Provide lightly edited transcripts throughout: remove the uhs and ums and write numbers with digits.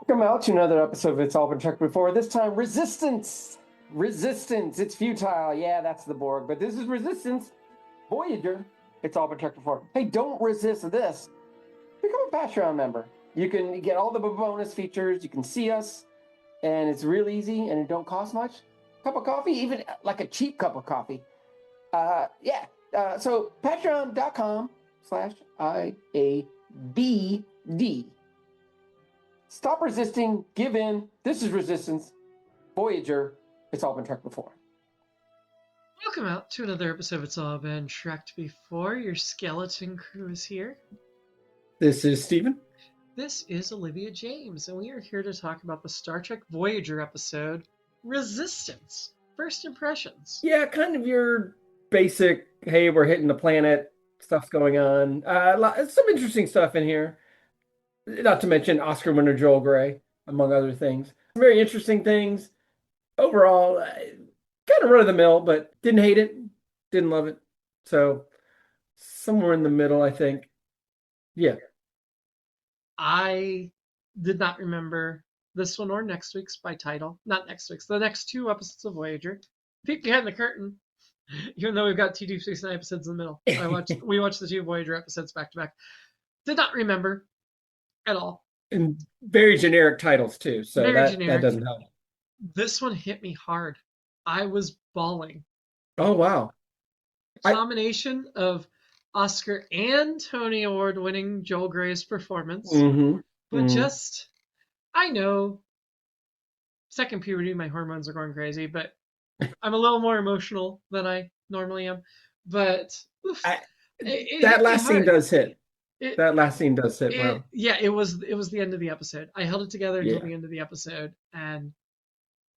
Welcome out to another episode of It's All Been Checked Before. This time, Resistance. Resistance. It's futile. Yeah, that's the Borg. But this is Resistance. Voyager. It's all been checked before. Hey, don't resist this. Become a Patreon member. You can get all the bonus features. You can see us. And it's real easy and it don't cost much. Cup of coffee, even like a cheap cup of coffee. So patreon.com/IABD. Stop resisting, give in. This is Resistance. Voyager. It's all been tracked before. Welcome out to another episode of It's All Been Tracked Before. Your skeleton crew is here. This is Steven. This is Olivia James, and we are here to talk about the Star Trek Voyager episode, Resistance. First impressions. Yeah, kind of your basic, hey, we're hitting the planet, stuff's going on. Some interesting stuff in here. Not to mention Oscar winner Joel Grey, among other things. Very interesting things. Overall, kind of run-of-the-mill, but didn't hate it, didn't love it. So, somewhere in the middle, I think. Yeah. I did not remember this one or next week's by title. Not next week's, the next two episodes of Voyager. Peek behind the curtain. Even though we've got two Deep Space Nine episodes in the middle. We watched the two Voyager episodes back to back. Did not remember at all. And very generic titles, too. So that doesn't help. This one hit me hard. I was bawling. Oh, wow. Combination of Oscar and Tony Award winning Joel Grey's performance. But just, I know, second puberty, my hormones are going crazy, but I'm a little more emotional than I normally am. But that last scene does hit. That last scene does hit well. Yeah, it was the end of the episode. I held it together until the end of the episode, and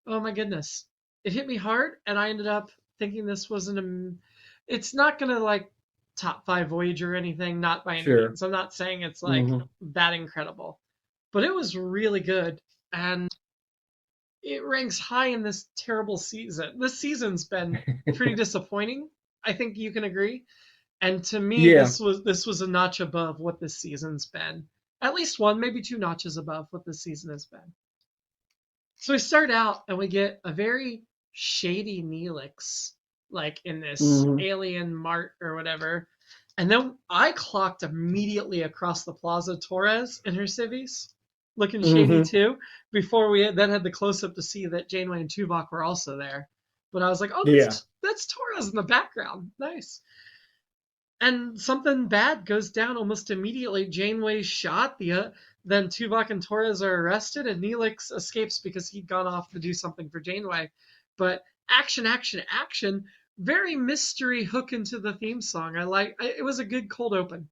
oh my goodness, it hit me hard, and I ended up thinking this wasn't it's not gonna like top 5 Voyager or anything, not by any means. I'm not saying it's like that incredible, but it was really good, and it ranks high in this terrible season. This season's been pretty disappointing. I think you can agree. And to me, this was a notch above what this season's been. At least one, maybe 2 notches above what this season has been. So we start out and we get a very shady Neelix, like in this alien mart or whatever. And then I clocked immediately across the plaza Torres in her civvies, looking shady too, before we then had the close-up to see that Janeway and Tuvok were also there. But I was like, oh, that's Torres in the background. Nice. And something bad goes down almost immediately. Janeway's shot. Then Tuvok and Torres are arrested, and Neelix escapes because he'd gone off to do something for Janeway. But action, action, action. Very mystery hook into the theme song. It was a good cold open.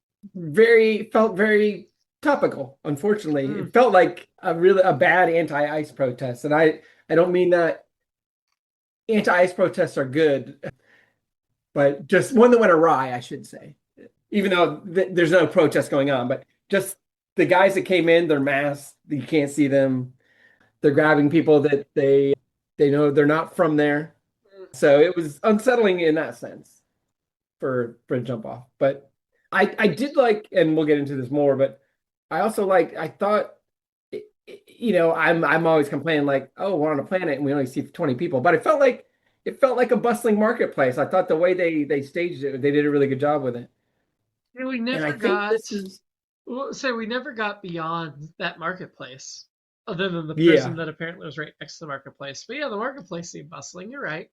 Felt very topical, unfortunately. It felt like a bad anti-ice protest. And I don't mean that anti-ice protests are good, but just one that went awry, I should say. Even though there's no protest going on, but just the guys that came in, they're masked, you can't see them. They're grabbing people that they know they're not from there. So it was unsettling in that sense for a jump off. But I did like, and we'll get into this more, but I also I thought, I'm always complaining like, oh, we're on a planet and we only see 20 people. But it felt like a bustling marketplace. I thought the way they staged it, they did a really good job with it. Yeah, we never got beyond that marketplace, other than the prison that apparently was right next to the marketplace. But yeah, the marketplace seemed bustling. You're right.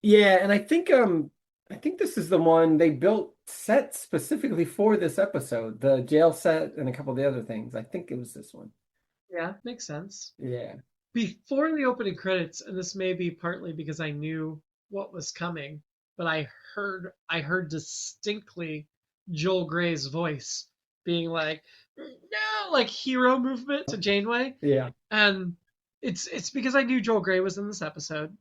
Yeah, and I think this is the one they built set specifically for this episode, the jail set and a couple of the other things. I think it was this one. Yeah, makes sense. Yeah. Before the opening credits, and this may be partly because I knew what was coming, but I heard distinctly Joel Grey's voice being like, no, like hero movement to Janeway. Yeah. And it's because I knew Joel Grey was in this episode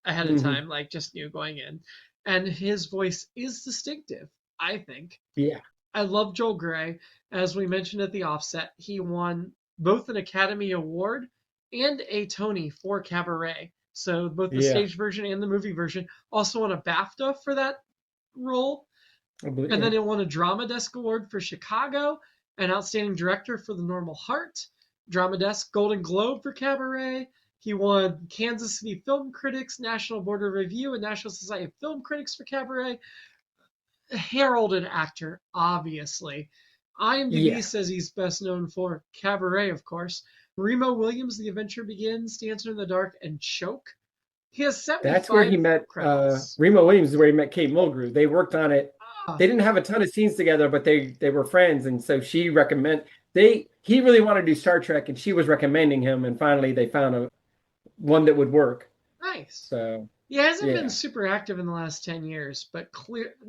ahead of time, like just knew going in. And his voice is distinctive, I think. Yeah. I love Joel Grey. As we mentioned at the offset, he won both an Academy Award and a Tony for Cabaret. So both the stage version and the movie version. Also won a BAFTA for that role. And then it won a Drama Desk Award for Chicago, an Outstanding Director for The Normal Heart, Drama Desk Golden Globe for Cabaret. He won Kansas City Film Critics, National Board of Review, and National Society of Film Critics for Cabaret. A heralded actor, obviously. IMDb Yeah. says he's best known for Cabaret, of course. Remo Williams, The Adventure Begins, Dancer in the Dark, and Choke. He has 75 That's where he met credits. Remo Williams is where he met Kate Mulgrew. They worked on it. Ah, They didn't have a ton of scenes together, but they were friends, and so he really wanted to do Star Trek, and she was recommending him, and finally they found one that would work. nice. So He hasn't yeah. been super active in the last 10 years, but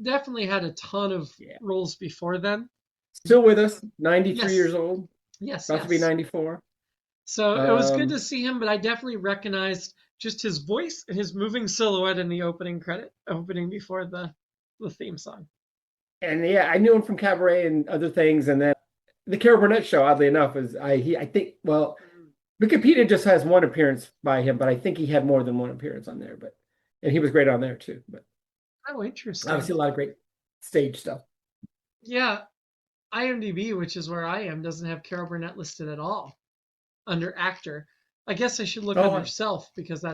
definitely had a ton of roles before then. Still with us, 93 Yes. years old, Yes, about to be 94. So it was good to see him, but I definitely recognized just his voice and his moving silhouette in the opening before the theme song. And yeah, I knew him from Cabaret and other things, and then the Carol Burnett show, oddly enough, I think Wikipedia just has one appearance by him, but I think he had more than one appearance on there. And he was great on there too. But oh, interesting. obviously a lot of great stage stuff. Yeah, IMDb, which is where I am, doesn't have Carol Burnett listed at all under actor. I guess I should look under self because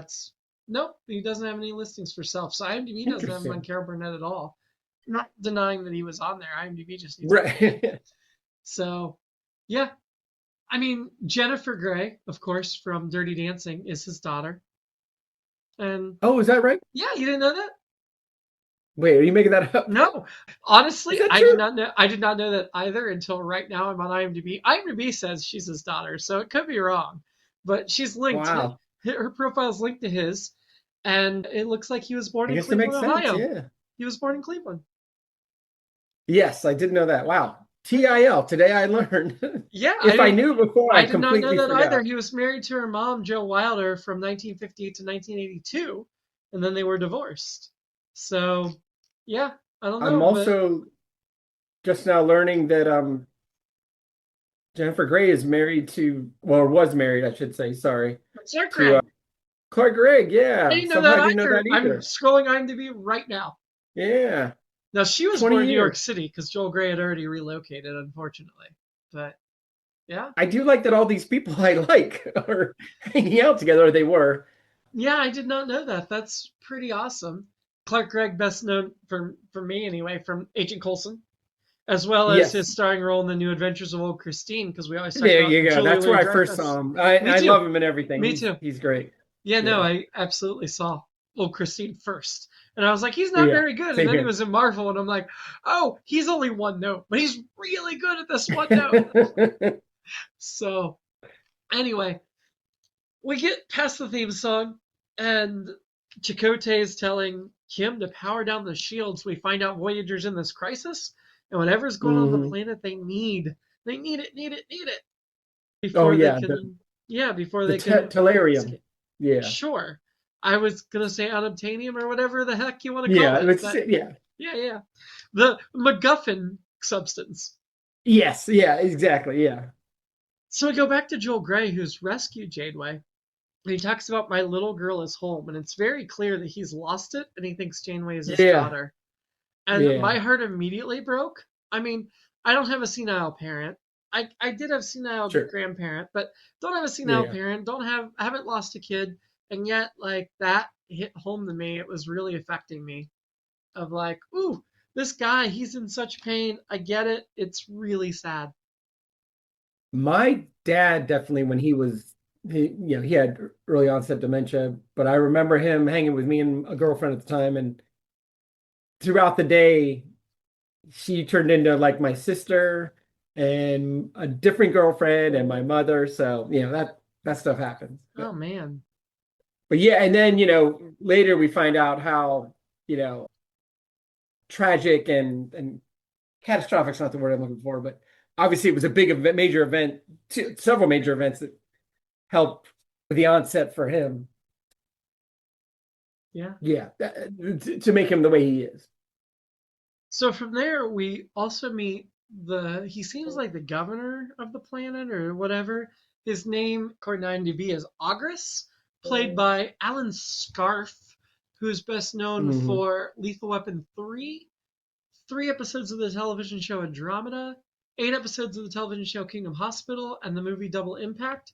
nope, he doesn't have any listings for self. So IMDb doesn't have him on Carol Burnett at all. I'm not denying that he was on there. IMDb just needs right. So, yeah. I mean, Jennifer Grey, of course, from Dirty Dancing, is his daughter. And oh, is that right? yeah, you didn't know that? Wait, are you making that up? No, honestly, I true? did not know. I did not know that either until right now. I'm on IMDb. IMDb says she's his daughter, so it could be wrong, but she's linked. Wow. Her profile's linked to his, and it looks like he was born in I guess it makes Cleveland, sense. Ohio. Yeah. He was born in Cleveland. Yes, I did know that. Wow. TIL. Today I learned. Yeah, if I knew before, I did not know completely that forgot. either. He was married to her mom, Jo Wilder, from 1958 to 1982, and then they were divorced. So, yeah, I don't know. I'm also just now learning that Jennifer Grey is married to, or was married, I should say. Sorry. Clark Gregg. Clark Gregg, yeah. I didn't know Somehow that I didn't know that either. I'm scrolling IMDb right now. Yeah. Now, she was 20 born in New York years. City because Joel Grey had already relocated, unfortunately. But, yeah. I do like that all these people I like are hanging out together, or they were. Yeah, I did not know that. That's pretty awesome. Clark Gregg, best known for me anyway, from Agent Coulson, as well as his starring role in The New Adventures of Old Christine, because we always talk there about you go. Julia That's where I Louis-Dreyfus. first saw him. I love him and everything. Me too. He's great. Yeah, no, I absolutely saw Old Christine first. And I was like, he's not very good. And then he was in Marvel, and I'm like, oh, he's only one note, but he's really good at this one note. So, anyway, we get past the theme song, and Chakotay is telling Kim to power down the shields. We find out Voyager's in this crisis, and whatever's going on the planet, they need it. Before they can, before they can. Telarium. Yeah. Sure. I was gonna say unobtainium or whatever the heck you want to call it. Yeah. The MacGuffin substance. Yes. Yeah. Exactly. Yeah. So we go back to Joel Grey, who's rescued Janeway. And he talks about my little girl is home, and it's very clear that he's lost it, and he thinks Janeway is his daughter. And my heart immediately broke. I mean, I don't have a senile parent. I did have senile grandparent, but don't have a senile parent. Haven't lost a kid. And yet, like, that hit home to me. It was really affecting me. Of like, ooh, this guy, he's in such pain. I get it. It's really sad. My dad definitely, when he had early onset dementia, but I remember him hanging with me and a girlfriend at the time. And throughout the day, she turned into like my sister and a different girlfriend and my mother. So, that stuff happens. Oh, man. But yeah, and then, later we find out how, tragic and catastrophic is not the word I'm looking for, but obviously it was a big event, major event, several major events that helped with the onset for him. Yeah. Yeah, to make him the way he is. So from there, we also meet he seems like the governor of the planet or whatever. His name, according to IMDb, is Ogris, played by Alan Scarf, who's best known for Lethal Weapon 3, 3 episodes of the television show Andromeda, 8 episodes of the television show Kingdom Hospital and the movie Double Impact.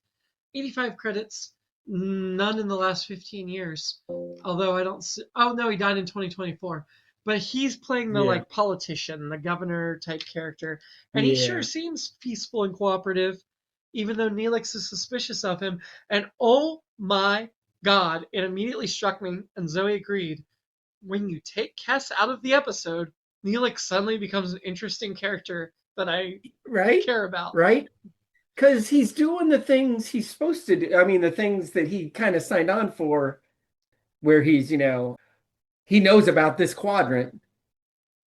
85 credits, none in the last 15 years. Although I don't see, oh no, he died in 2024. But he's playing the Yeah. like politician, the governor type character. And he sure Yeah. seems peaceful and cooperative, even though Neelix is suspicious of him. And oh my God, it immediately struck me, and Zoe agreed. When you take Kess out of the episode, Neelix suddenly becomes an interesting character that I Right? care about. Right? Because he's doing the things he's supposed to do. I mean, the things that he kind of signed on for, where he's, he knows about this quadrant.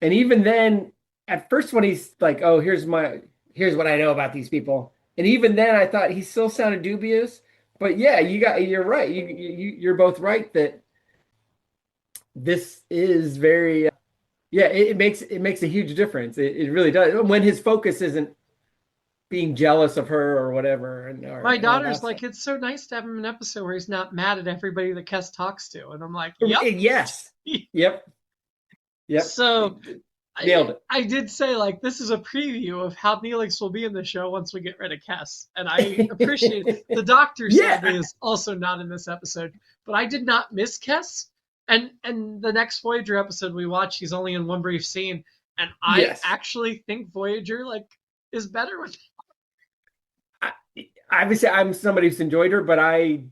And even then, at first when he's like, oh, here's what I know about these people. And even then I thought he still sounded dubious. But yeah, you're right. You're both right that this is very yeah, it makes a huge difference. It really does. When his focus isn't being jealous of her or whatever. My and all daughter's that like, stuff. it's so nice to have him in an episode where he's not mad at everybody that Kess talks to. And I'm like, yep. Yes. Yep. So nailed it. I did say, like, this is a preview of how Neelix will be in the show once we get rid of Kess. And I appreciate it. The Doctor sadly is also not in this episode, but I did not miss Kess. And the next Voyager episode we watch, he's only in one brief scene. And I actually think Voyager, like, is better with Obviously, I'm somebody who's enjoyed her, but I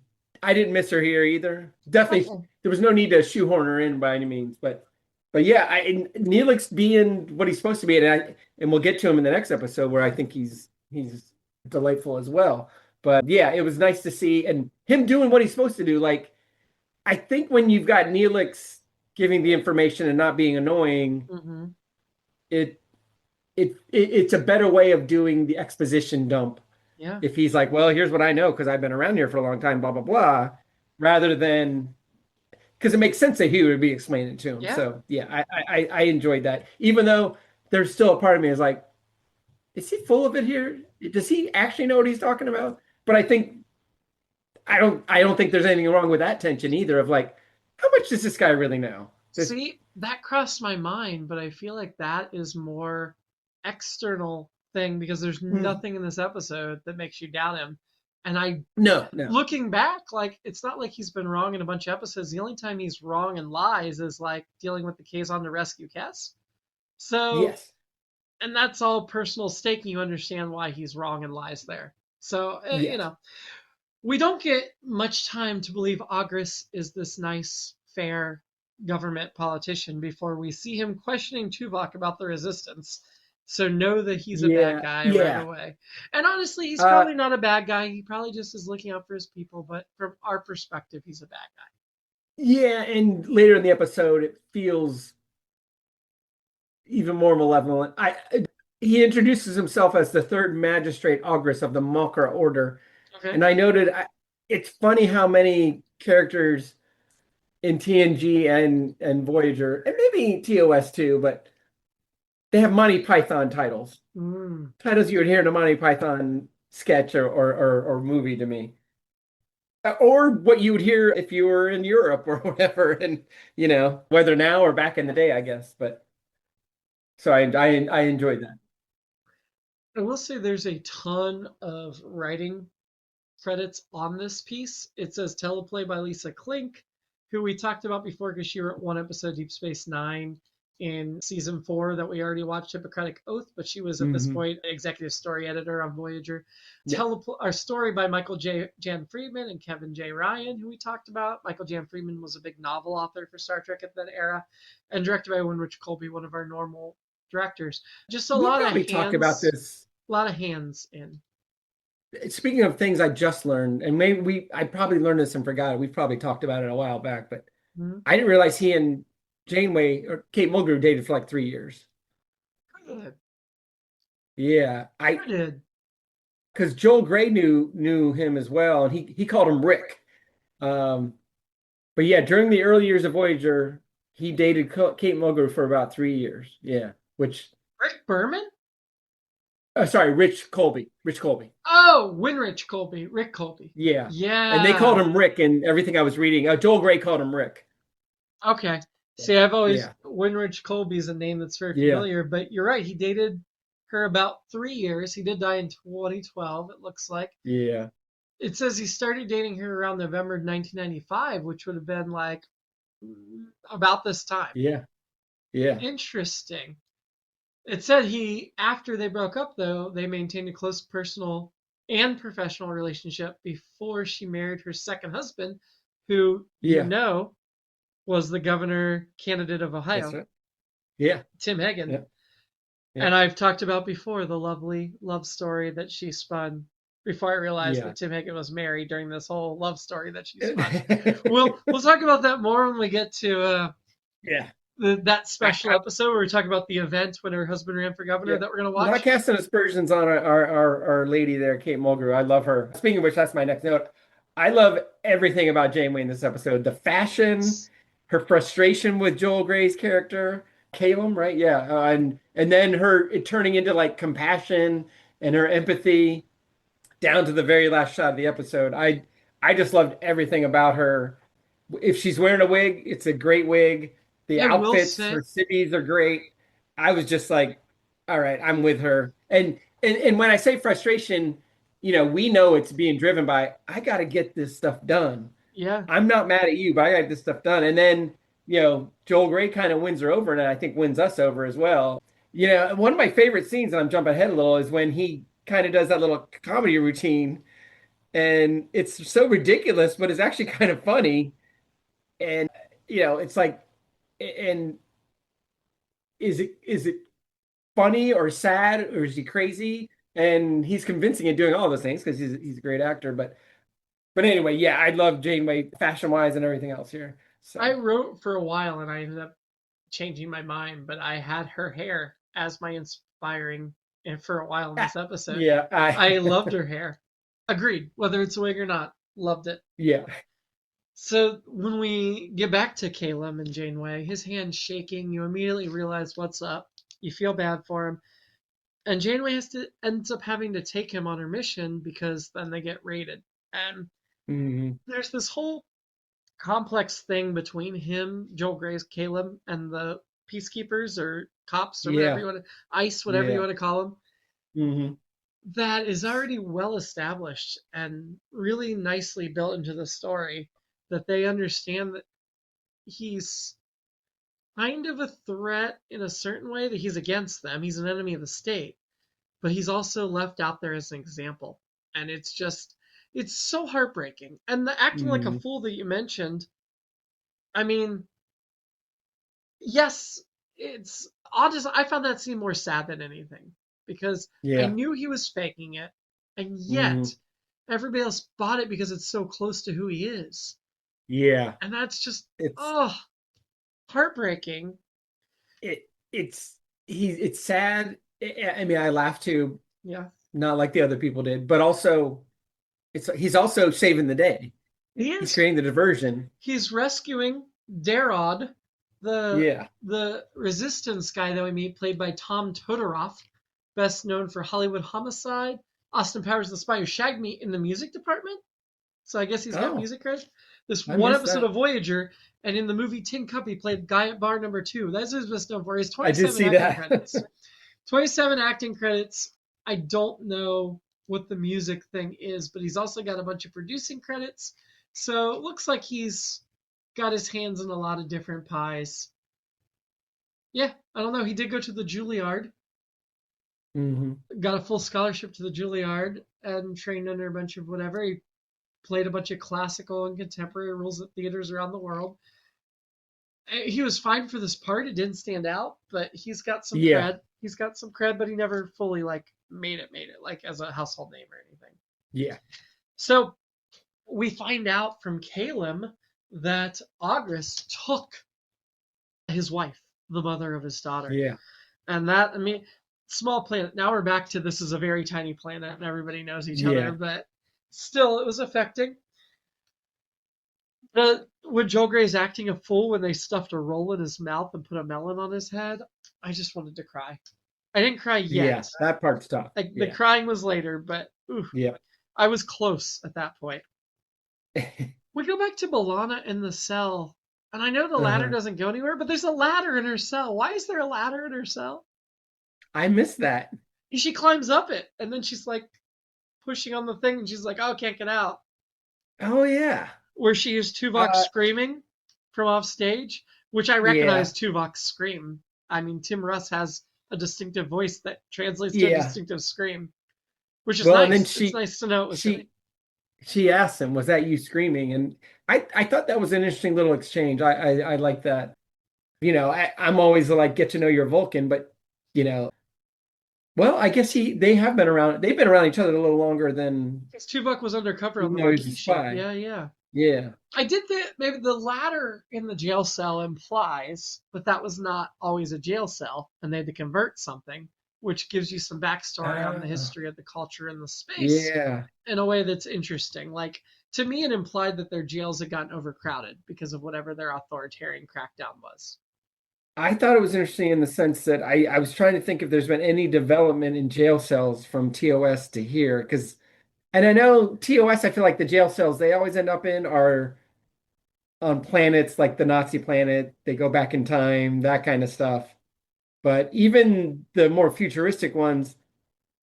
didn't miss her here either. Definitely, there was no need to shoehorn her in by any means. But yeah, Neelix being what he's supposed to be, and we'll get to him in the next episode where I think he's delightful as well. But yeah, it was nice to see and him doing what he's supposed to do. Like, I think when you've got Neelix giving the information and not being annoying, it's a better way of doing the exposition dump. Yeah. If he's like, well, here's what I know because I've been around here for a long time, blah, blah, blah, rather than because it makes sense that he would be explaining it to him. Yeah. So yeah, I enjoyed that. Even though there's still a part of me is like, is he full of it here? Does he actually know what he's talking about? But I don't think there's anything wrong with that tension either of like, how much does this guy really know? See, that crossed my mind, but I feel like that is more external thing because there's nothing in this episode that makes you doubt him. And no. Looking back, like it's not like he's been wrong in a bunch of episodes. The only time he's wrong and lies is like dealing with the Kazon to rescue Kess. So yes. And that's all personal stake, and you understand why he's wrong and lies there. So we don't get much time to believe Ogris is this nice, fair government politician before we see him questioning Tuvok about the resistance. So know that he's a bad guy right away. And honestly, he's probably not a bad guy. He probably just is looking out for his people. But from our perspective, he's a bad guy. Yeah, and later in the episode, it feels even more malevolent. He introduces himself as the third magistrate Ogris of the Malkara Order. Okay. And I noted, it's funny how many characters in TNG and Voyager, and maybe TOS too, but they have Monty Python titles. Titles you would hear in a Monty Python sketch or movie to me. Or what you would hear if you were in Europe or whatever, and whether now or back in the day, I guess. But so I enjoyed that. I will say there's a ton of writing credits on this piece. It says teleplay by Lisa Klink, who we talked about before because she wrote one episode Deep Space Nine in season 4 that we already watched, Hippocratic Oath, but she was at this point executive story editor on Voyager. Our story by Michael Jan Friedman and Kevin J. Ryan, who we talked about. Michael Jan Friedman was a big novel author for Star Trek at that era, and directed by Winrich Colby, one of our normal directors. Just a lot of hands. Talk about this. A lot of hands in. Speaking of things I just learned, and maybe I probably learned this and forgot it. We've probably talked about it a while back, but I didn't realize he and Janeway or Kate Mulgrew dated for like 3 years. Good. Yeah, I did. Because Joel Grey knew him as well, and he called him Rick. But yeah, during the early years of Voyager, he dated Kate Mulgrew for about 3 years. Yeah, which Rick Berman? Sorry, Rich Colby. Oh, Winrich Colby. Rick Colby. Yeah. Yeah. And they called him Rick in everything I was reading. Joel Grey called him Rick. Okay. See, I've always Winrich Colby is a name that's very familiar, but you're right. He dated her about 3 years. He did die in 2012, it looks like. Yeah. It says he started dating her around November 1995, which would have been like about this time. Yeah. Yeah. Interesting. It said after they broke up, though, they maintained a close personal and professional relationship before she married her second husband, who Yeah. was the governor candidate of Ohio, That's right. Yeah. Tim Hagen. Yeah. Yeah. And I've talked about before the lovely love story that she spun before I realized that Tim Hagen was married during this whole love story that she spun. We'll talk about that more when we get to that special episode where we talk about the event when her husband ran for governor that we're going to watch. Not casting aspersions on our lady there, Kate Mulgrew. I love her. Speaking of which, that's my next note. I love everything about Janeway in this episode. The fashion, her frustration with Joel Grey's character, Caleb, right? Yeah. And then it turning into like compassion and her empathy down to the very last shot of the episode. I just loved everything about her. If she's wearing a wig, it's a great wig. The outfits, her civvies are great. I was just like, all right, I'm with her. And when I say frustration, we know it's being driven by, I got to get this stuff done. Yeah. I'm not mad at you, but I got to get this stuff done. And then, Joel Grey kind of wins her over, and I think wins us over as well. One of my favorite scenes, and I'm jumping ahead a little, is when he kind of does that little comedy routine. And it's so ridiculous, but it's actually kind of funny. And, it's like, and is it funny or sad, or is he crazy? And he's convincing at doing all those things because he's a great actor. But anyway, yeah, I love Janeway fashion wise and everything else here. So I wrote for a while and I ended up changing my mind, but I had her hair as my inspiring and for a while in this episode. Yeah, I loved her hair. Agreed, whether it's a wig or not, loved it. Yeah. So when we get back to Caleb and Janeway, his hand's shaking. You immediately realize what's up. You feel bad for him. And Janeway ends up having to take him on her mission because then they get raided. And there's this whole complex thing between him, Joel Grey's Caleb, and the peacekeepers or cops or whatever you want to, ICE, whatever you want to call them, that is already well established and really nicely built into the story, that they understand that he's kind of a threat in a certain way, that he's against them. He's an enemy of the state, but he's also left out there as an example. And it's so heartbreaking. And the acting like a fool that you mentioned, I mean, yes, it's I found that scene more sad than anything because I knew he was faking it, and yet everybody else bought it because it's so close to who he is. Yeah. And that's just heartbreaking. It's sad. I mean, I laughed too. Yeah. Not like the other people did, but also he's also saving the day. He is. He's creating the diversion. He's rescuing Darod, the resistance guy that we meet, played by Tom Todoroff, best known for Hollywood Homicide, Austin Powers, The Spy Who Shagged Me in the music department. So I guess he's got music credits. This one episode of Voyager, and in the movie Tin Cup, he played Guy at Bar Number 2. That's what he's best known for. He has 27 acting credits. 27 acting credits. I don't know what the music thing is, but he's also got a bunch of producing credits. So it looks like he's got his hands in a lot of different pies. Yeah, I don't know. He did go to the Juilliard. Got a full scholarship to the Juilliard and trained under a bunch of whatever. He played a bunch of classical and contemporary roles at theaters around the world. He was fine for this part. It didn't stand out, but he's got some cred. He's got some cred, but he never fully made it like as a household name or anything. Yeah. So we find out from Caleb that Ogris took his wife, the mother of his daughter. Yeah. And that, I mean, small planet. Now we're back to this is a very tiny planet and everybody knows each other, but still it was affecting. When Joel Grey's acting a fool when they stuffed a roll in his mouth and put a melon on his head, I just wanted to cry. I didn't cry yet. Yeah, that part's tough. The crying was later, but I was close at that point. We go back to B'Elanna in the cell, and I know the ladder doesn't go anywhere, but there's a ladder in her cell. Why is there a ladder in her cell? I missed that. She climbs up it, and then she's like pushing on the thing, and she's like, "Oh, can't get out." Oh yeah. Where she hears Tuvok Uh, screaming from off stage, which I yeah. recognize Tuvok's scream. I mean, Tim Russ has a distinctive voice that translates to a Yeah. distinctive scream, which is Well, and then nice. It's nice to know it was him. she asked him, "Was that you screaming?" And I thought that was an interesting little exchange. I like that. I'm always like get to know your Vulcan, but you know, well, I guess they have been around. They've been around each other a little longer than Because Tuvok was undercover on even the though he's a Maquis ship. spy. Yeah, yeah. Yeah. I did think maybe the ladder in the jail cell implies that was not always a jail cell and they had to convert something, which gives you some backstory on the Ah, history of the culture and the space yeah. in a way that's interesting. Like, to me, it implied that their jails had gotten overcrowded because of whatever their authoritarian crackdown was. I thought it was interesting in the sense that I was trying to think if there's been any development in jail cells from TOS to here, because and I know TOS, I feel like the jail cells they always end up in are on planets like the Nazi planet. They go back in time, that kind of stuff. But even the more futuristic ones,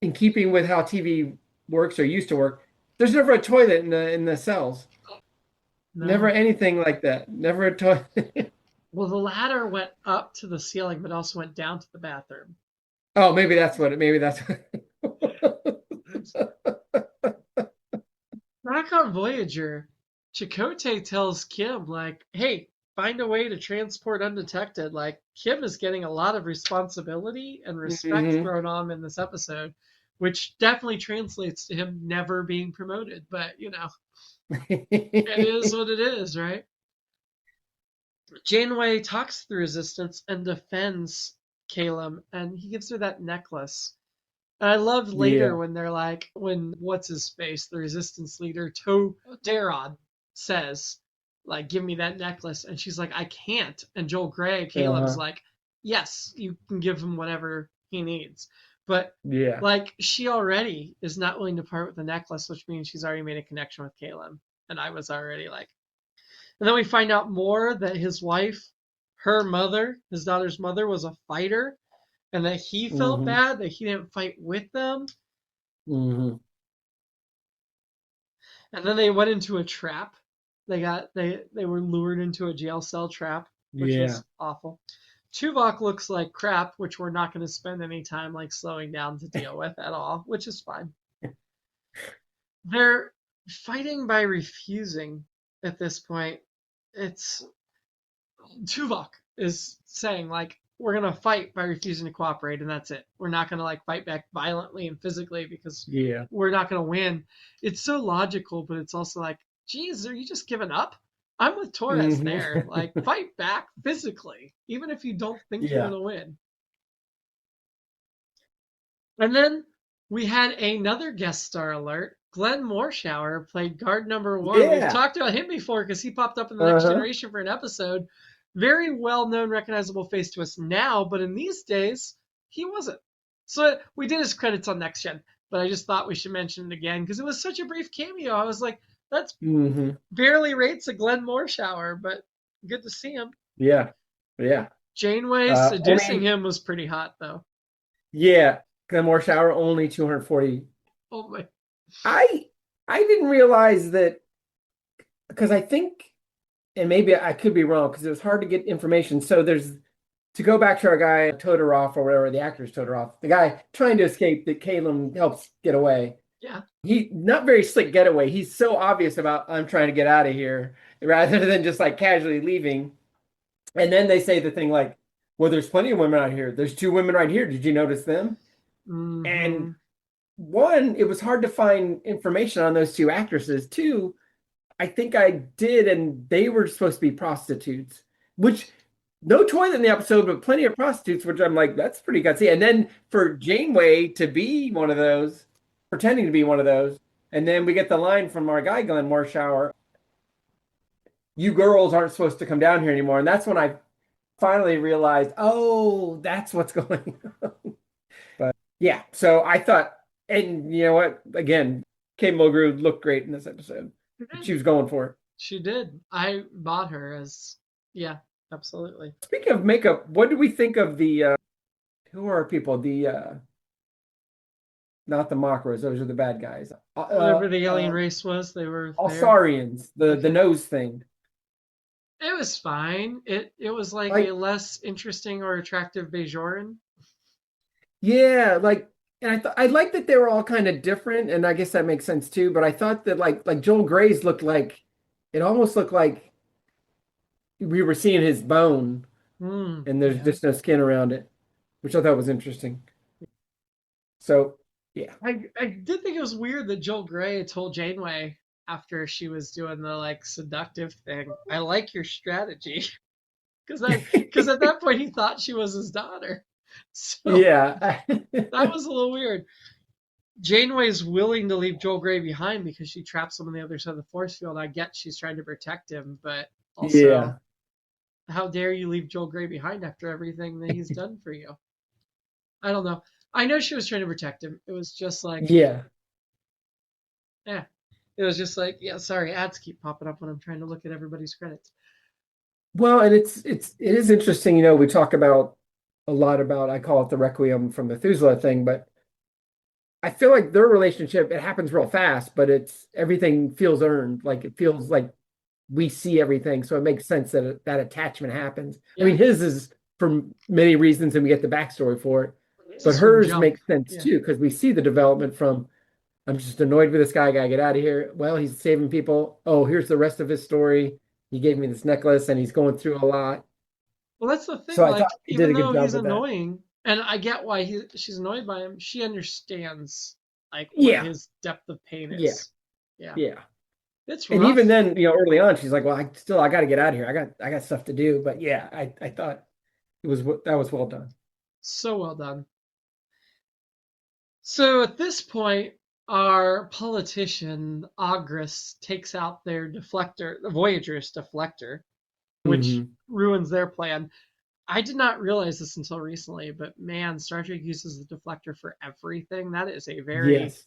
in keeping with how TV works or used to work, there's never a toilet in the cells. Never No. anything like that. Never a toilet. Well, the ladder went up to the ceiling, but also went down to the bathroom. Oh, maybe that's what it. Maybe that's. Back on Voyager, Chakotay tells Kim, like, hey, find a way to transport undetected. Like, Kim is getting a lot of responsibility and respect Hmm. thrown on him in this episode, which definitely translates to him never being promoted. But, it is what it is, right? Janeway talks to the Resistance and defends Caleb, and he gives her that necklace. And I loved later Yeah. when they're like, when what's his face, the resistance leader, Darod, says, like, give me that necklace. And she's like, I can't. And Joel Grey, Caleb's Uh-huh. like, yes, you can give him whatever he needs. But, Yeah. like, she already is not willing to part with the necklace, which means she's already made a connection with Caleb. And I was already like, and then we find out more that his wife, her mother, his daughter's mother, was a fighter and that he felt Hmm. bad that he didn't fight with them. Hmm. And then they went into a trap. They were lured into a jail cell trap, which Yeah. was awful. Tuvok looks like crap, which we're not going to spend any time like slowing down to deal with at all, which is fine. They're fighting by refusing at this point. It's Tuvok is saying like we're gonna fight by refusing to cooperate, and that's it. We're not gonna like fight back violently and physically because Yeah. we're not gonna win. It's so logical, but it's also like, geez, are you just giving up? I'm with Torres Hmm. there. Like, fight back physically, even if you don't think you're Yeah. gonna win. And then we had another guest star alert. Glenn Morshower played guard number one. We've Yeah. talked about him before because he popped up in the Next Uh-huh. Generation for an episode. Very well known, recognizable face to us now, but in these days, he wasn't. So we did his credits on Next Gen, but I just thought we should mention it again because it was such a brief cameo. I was like, that's Hmm. barely rates a Glenn Morshower, but good to see him. Yeah. Yeah. Janeway seducing Only him was pretty hot, though. yeah. Glenmore Shower only 240. Oh my. I I didn't realize that because I think and maybe I could be wrong because it was hard to get information. So there's to go back to our guy Todorov or whatever the actor's Todorov, the guy trying to escape that Caleb helps get away. Yeah. He not very slick getaway. He's so obvious about I'm trying to get out of here rather than just like casually leaving. And then they say the thing like, well, there's plenty of women out here. There's two women right here. Did you notice them? And Mm-hmm. one, it was hard to find information on those two actresses. Two, I think I did, and they were supposed to be prostitutes, which no toilet in the episode, but plenty of prostitutes, which I'm like, that's pretty gutsy. And then for Janeway to be one of those, pretending to be one of those, and then we get the line from our guy Glenn Morshower, you girls aren't supposed to come down here anymore. And that's when I finally realized, oh, that's what's going on. But yeah, so I thought, and you know what? Again, Kate Mulgrew looked great in this episode. She was going for it. She did. I bought her as, yeah, absolutely. Speaking of makeup, what do we think of the who are people? The not the Makros. Those are the bad guys. Whatever the alien race was, they were there. Alsarians, the nose thing. It was fine. It was like Like, a less interesting or attractive Bajoran. yeah, like, and I like that they were all kind of different, and I guess that makes sense too. But I thought that like Joel Gray's looked like it almost looked like we were seeing his bone, and there's Yeah. just no skin around it, which I thought was interesting. So yeah, I did think it was weird that Joel Grey told Janeway after she was doing the like seductive thing, "I like your strategy," because at that point he thought she was his daughter. So yeah, that was a little weird. Janeway's willing to leave Joel Grey behind because she traps him on the other side of the force field. I get she's trying to protect him, but also, yeah, how dare you leave Joel Grey behind after everything that he's done for you? I don't know. I know she was trying to protect him. It was just like, yeah. yeah. It was just like, yeah, sorry, ads keep popping up when I'm trying to look at everybody's credits. Well, and it is interesting. We talk about a lot about I call it the Requiem from Methuselah thing, but I feel like their relationship, it happens real fast, but it's everything feels earned. Like it feels like we see everything. So it makes sense that that attachment happens. I Yeah. mean, his is for many reasons, and we get the backstory for it. This But is from hers Jump. makes sense Yeah. too, because we see the development from I'm just annoyed with this guy, gotta get out of here. Well, he's saving people. Oh, here's the rest of his story. He gave me this necklace and he's going through a lot. Well, that's the thing. So I Like, thought he did even a good though job he's with that. annoying, and I get why she's annoyed by him, she understands like what Yeah, his depth of pain yeah, is. Yeah, yeah. it's And rough. even then, early on, she's like, "Well, I got to get out of here. I got stuff to do." But yeah, I thought that was well done. So well done. So at this point, our politician Ogris takes out their deflector, the Voyager's deflector, which Hmm. ruins their plan. I did not realize this until recently, but man, Star Trek uses the deflector for everything. That is a very Yes,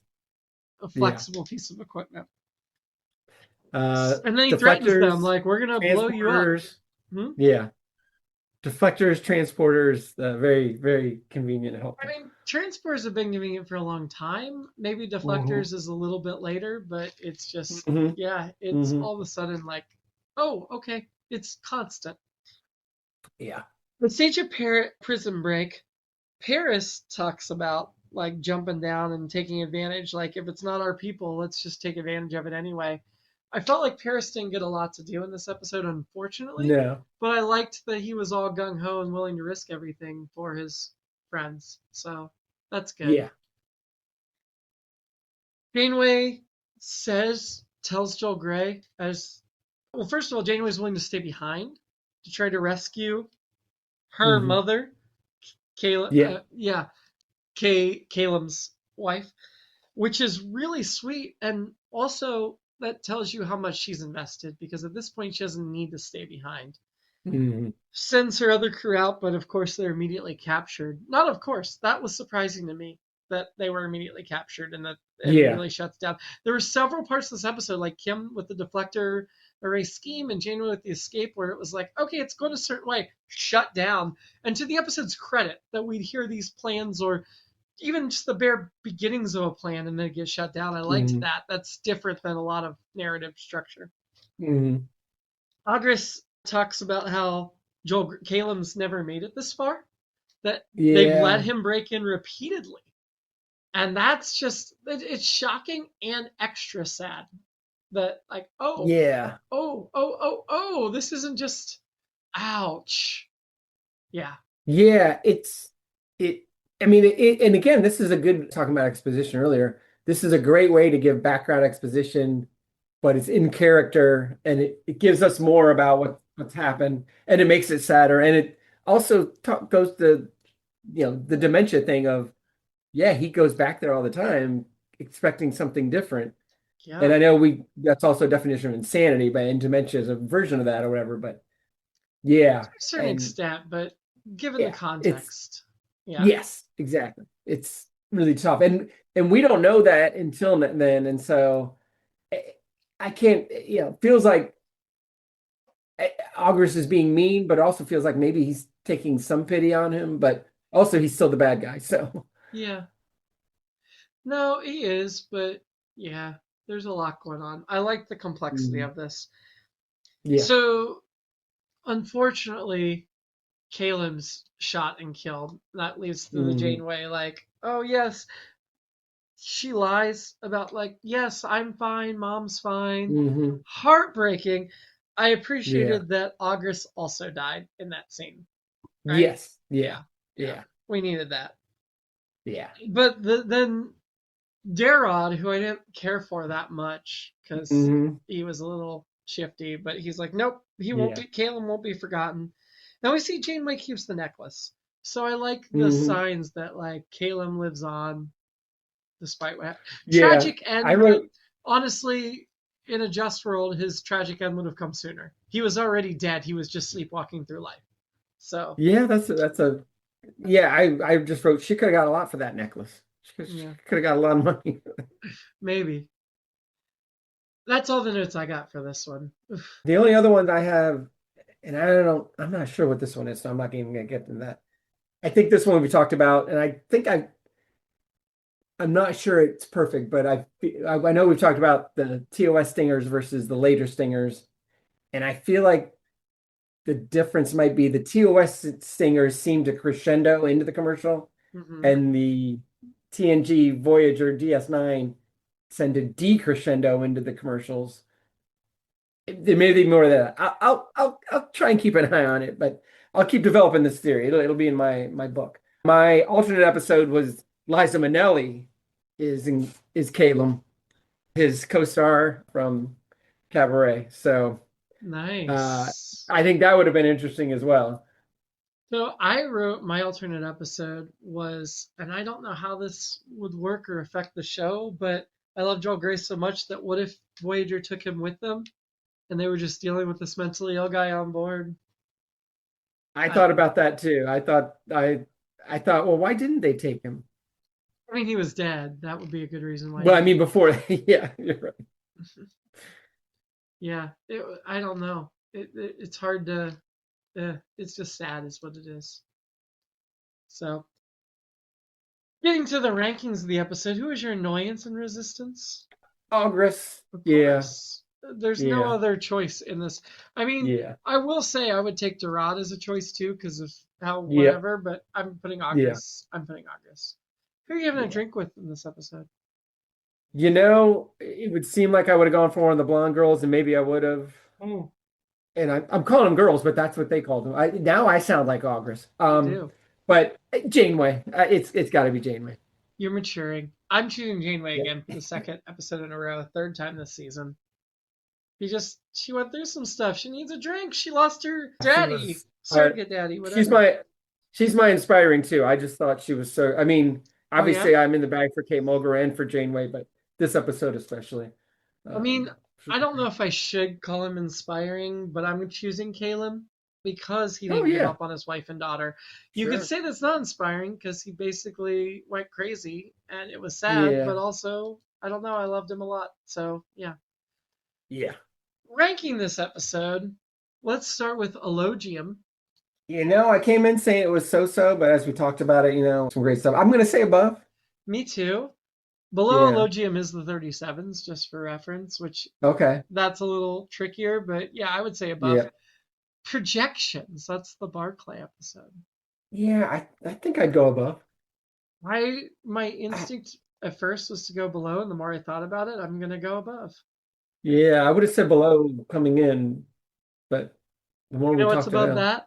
yeah. flexible piece of equipment. Uh, And then he threatens them, Deflectors, like, we're going to blow you up. transporters. Hmm? Yeah, deflectors, transporters. Very, very convenient and I helpful. mean, transporters have been giving it for a long time. Maybe deflectors is a little bit later, but it's just, Hmm. yeah, it's Hmm. all of a sudden like, oh, okay, it's constant. Yeah. The Siege of Prison Break, Paris talks about like jumping down and taking advantage. Like, if it's not our people, let's just take advantage of it anyway. I felt like Paris didn't get a lot to do in this episode, unfortunately, No. but I liked that he was all gung ho and willing to risk everything for his friends. So that's good. Yeah. Janeway tells Joel Grey as well. First of all, Janeway's willing to stay behind to try to rescue her Hmm. mother, Kayla. Yeah. Yeah, Caleb's wife, which is really sweet, and also that tells you how much she's invested because at this point she doesn't need to stay behind. Hmm. Sends her other crew out, but of course they're immediately captured. Not of course, that was surprising to me that they were immediately captured and that it Yeah. immediately shuts down. There were several parts of this episode, like Kim with the deflector array scheme and Janeway with the escape, where it was like, okay, it's going a certain way, shut down. And to the episode's credit, that we'd hear these plans or even just the bare beginnings of a plan and then it gets shut down. I liked Hmm. that. That's different than a lot of narrative structure. Hmm. Ogris talks about how Joel Caleb's never made it this far, that they've let Yeah. him break in repeatedly. And that's just, it's shocking and extra sad that, like, Yeah. this isn't just, ouch. Yeah. Yeah. I mean, and again, this is a good talking about exposition earlier. This is a great way to give background exposition, but it's in character and it gives us more about what's happened and it makes it sadder. And it also goes to, the dementia thing of, yeah, he goes back there all the time expecting something different. And Yeah. I know that's also a definition of insanity, but in dementia is a version of that or whatever. But yeah, To a certain and extent, but given the yeah, context, yeah. yes, exactly. It's really tough. And we don't know that until then. And so I can't, feels like August is being mean, but it also feels like maybe he's taking some pity on him, but also he's still the bad guy. So Yeah. No, he is, but yeah, there's a lot going on. I like the complexity Mhm. of this. Yeah. So, unfortunately, Caleb's shot and killed. That leads to the Hmm. Janeway, like, oh, yes, she lies about, like, yes, I'm fine, mom's fine. Hmm. Heartbreaking. I Yeah. appreciated that August also died in that scene, right? Yes. Yeah. Yeah, yeah. Yeah. We needed that. Yeah. But then Darrod, who I didn't care for that much because Hmm. he was a little shifty, but he's like, nope, he won't Yeah. be. Caleb won't be forgotten. Now we see Janeway keeps the necklace, so I like the Hmm. signs that like Caleb lives on despite what Yeah. tragic I end. But wrote. honestly, in a just world, his tragic end would have come sooner. He was already dead. He was just sleepwalking through life. So Yeah, that's a yeah, I just wrote she could have got a lot for that necklace. She yeah, could have got a lot of money. maybe that's all the notes I got for this one. The only other ones I have, and I'm not sure what this one is, so I'm not even gonna get into that. I think this one we talked about, and I'm not sure it's perfect, but I know we've talked about the TOS stingers versus the later stingers, and I feel like the difference might be the TOS stingers seem to crescendo into the commercial, Hmm. and the TNG Voyager DS9 send to decrescendo into the commercials. There may be more of that. I'll try and keep an eye on it, but I'll keep developing this theory. It'll be in my book. My alternate episode was Liza Minnelli is Calum, his co-star from Cabaret. So uh, Nice. I think that would have been interesting as well. So I wrote my alternate episode was, and I don't know how this would work or affect the show, but I love Joel Grace so much that what if Voyager took him with them and they were just dealing with this mentally ill guy on board? I I thought don't know. about that too. I thought, well, why didn't they take him? I mean, he was dead. That would be a good reason why he Well, I mean, didn't. before, yeah, you're right. Yeah, I don't know. It's hard to. It's just sad, is what it is. So, getting to the rankings of the episode, who is your annoyance and resistance? Congress, Of yeah, course. There's no yeah, other choice in this. I mean, yeah, I will say I would take Dorad as a choice too because of how yeah, whatever, but I'm putting yeah, Agris. I'm putting Agris. Who are you having a yeah. drink with in this episode? It would seem like I would have gone for one of the blonde girls, and maybe I would have. Oh, And I'm calling them girls, but that's what they called them. Now I sound like August. you do. But Janeway, it's got to be Janeway. You're maturing. I'm choosing Janeway Yeah. again for the second episode in a row, third time this season. She went through some stuff. She needs a drink. She lost her She daddy, was. surrogate daddy, She's whatever. my inspiring too. I just thought she was so. I mean, Oh yeah. obviously, I'm in the bag for Kate Mulgrew and for Janeway, but this episode especially. I mean, She I was don't know great. if I should call him inspiring, but I'm choosing Caleb because he Oh didn't give yeah, up on his wife and daughter. You could sure. say that's not inspiring because he basically went crazy and it was sad, but Yeah, also, I don't know, I loved him a lot. So, yeah. yeah. Ranking this episode, let's start with Elogium. I came in saying it was so-so, but as we talked about it, some great stuff. I'm gonna say above. Me too. Below Yeah. Elogium is the 37s, just for reference, which Okay. that's a little trickier, but yeah, I would say above. Yeah. Projections, that's the Barclay episode. Yeah, I think I'd go above. My I, instinct at first was to go below, and the more I thought about it, I'm gonna go above. yeah, I would have said below coming in, but the more You we know what's talked it above out, that?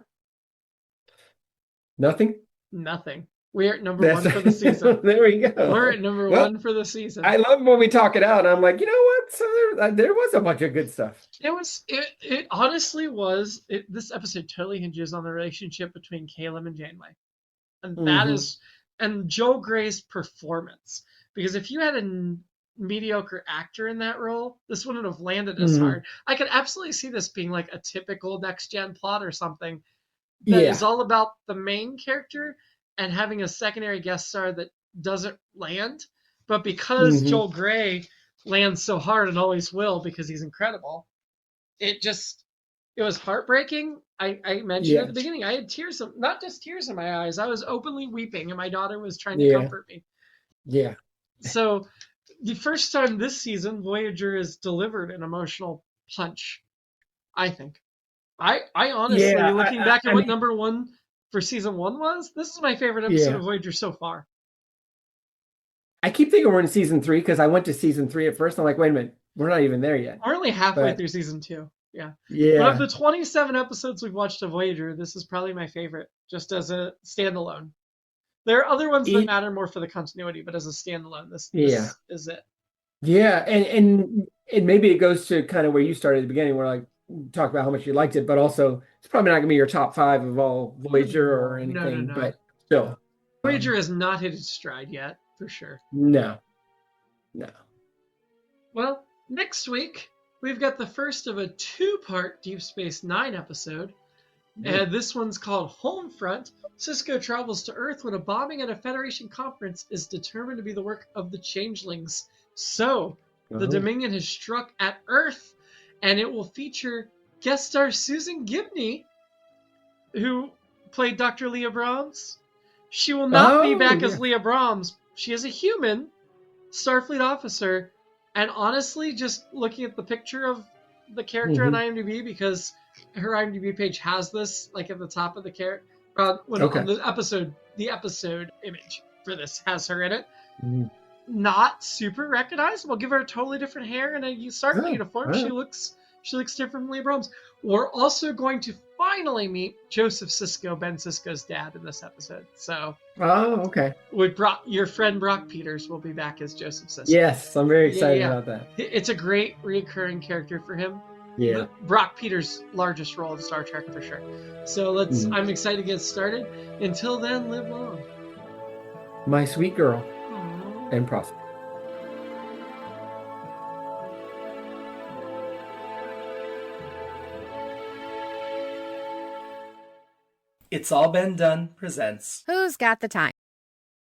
nothing. Nothing. We're at number That's one for the season. there we We're go. at number Well, one for the season. I love when we talk it out. I'm like, you know what? So there was a bunch of good stuff. It honestly was. This episode totally hinges on the relationship between Caleb and Janeway, and that Hmm. is and Joe Gray's performance. Because if you had a mediocre actor in that role, this wouldn't have landed as Hmm. hard. I could absolutely see this being like a typical next gen plot or something that is Yeah. all about the main character and having a secondary guest star that doesn't land. But because Hmm. Joel Gray lands so hard and always will because he's incredible, it was heartbreaking. I mentioned at Yeah. the beginning, I had tears, not just tears in my eyes. I was openly weeping, and my daughter was trying to Yeah. comfort me. Yeah. So the first time this season, Voyager has delivered an emotional punch, I think. I honestly, Yeah, looking back at I what mean, number one for season one was, this is my favorite episode yeah. of Voyager so far. I keep thinking we're in season 3 because I went to season 3 at first. I'm like, wait a minute, we're not even there yet. We're only halfway But through season two. Yeah. But of yeah, the 27 episodes we've watched of Voyager, this is probably my favorite, just as a standalone. There are other ones that it, matter more for the continuity, but as a standalone, this yeah, is it. yeah, and maybe it goes to kind of where you started at the beginning, where like talk about how much you liked it, but also it's probably not gonna be your top 5 of all Voyager or anything, No. but still, Voyager has not hit its stride yet, for sure. no, no. Well, next week, we've got the first of a two-part Deep Space Nine episode. And this one's called Homefront. Cisco travels to Earth when a bombing at a Federation conference is determined to be the work of the Changelings. So, the Dominion has struck at Earth, and it will feature guest star Susan Gibney, who played Dr. Leah Brahms. She will not be back as Leah Brahms. She is a human Starfleet officer. And honestly, just looking at the picture of the character on IMDb, because her IMDb page has this, like at the top of the character, on the episode image for this has her in it. Not super recognizable. Give her a totally different hair and a Starfleet uniform. She looks different from Leah Brahms. We're also going to finally meet Joseph Sisko, Ben Sisko's dad, in this episode. So, with your friend Brock Peters will be back as Joseph Sisko. Yes, I'm very excited about that. It's a great recurring character for him. Yeah, Brock Peters' largest role in Star Trek for sure. So I'm excited to get started. Until then, live long, my sweet girl, Aww. and prosper. It's All Been Done presents Who's Got the Time?